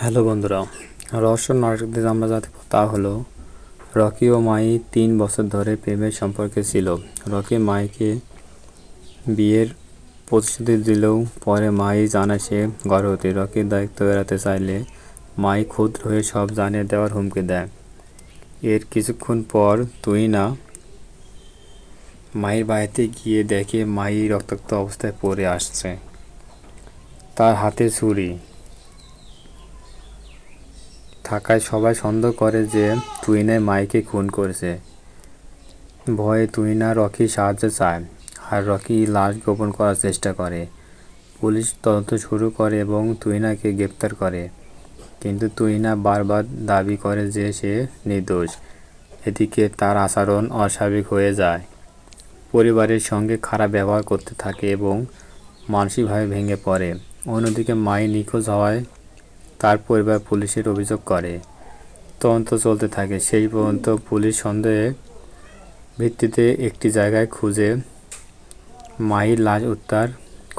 Hello বন্ধুরা, রহস্য নাটকটিতে আমরা যা দেখব তা হলো রকি ও মাই 3 বছর ধরে প্রেমের সম্পর্কে ছিল। রকি মাইকে বিয়ের প্রতিশ্রুতি দিলেও পরে মাই জানায় সে গর্ভবতী। রকির দায়িত্ব এড়াতে চাইলে মাই ক্ষুদ্র হয়ে সব জানিয়ে দেওয়ার হুমকি দেয়। এর কিছুক্ষণ পর তুহিনা মায়ের বাড়িতে গিয়ে দেখে মাই রক্তাক্ত অবস্থায় পড়ে আসছে, তার হাতে ছুরি থাকায় সবাই সন্দেহ করে যে তুহিনাই মাইকে খুন করেছে। ভয়ে তুহিনা রকির সাহায্য চায়, আর রকি লাশ গোপন করার চেষ্টা করে। পুলিশ তদন্ত শুরু করে এবং তুহিনাকে গ্রেপ্তার করে, কিন্তু তুহিনা বারবার দাবি করে যে সে নির্দোষ। এদিকে তার আচরণ অস্বাভাবিক হয়ে যায়, পরিবারের সঙ্গে খারাপ ব্যবহার করতে থাকে এবং মানসিকভাবে ভেঙে পড়ে। অন্যদিকে মাই নিখোঁজ হওয়ায় তার পরিবার পুলিশের অভিযোগ করে। তদন্ত চলতে থাকে, সেই পর্যন্ত পুলিশ সন্দেহের ভিত্তিতে একটি জায়গায় খুঁজে মাহির লাশ উদ্ধার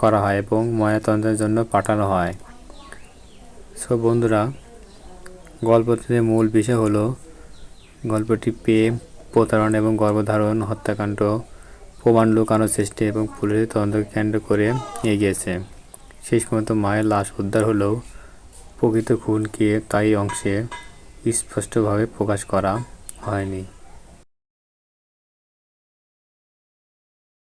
করা হয় এবং ময়নাতদন্তের জন্য পাঠানো হয়। সো বন্ধুরা, গল্পটিতে মূল বিষয় হলো গল্পটি প্রেম, প্রতারণা এবং গর্ভধারণ, হত্যাকাণ্ড, প্রমাণ লুকানোর চেষ্টা এবং পুলিশের তদন্তকে কেন্দ্র করে এগিয়েছে। শেষ পর্যন্ত মায়ের লাশ উদ্ধার হলেও প্রকৃত খুন কে তাই অংশে স্পষ্টভাবে প্রকাশ করা হয়নি।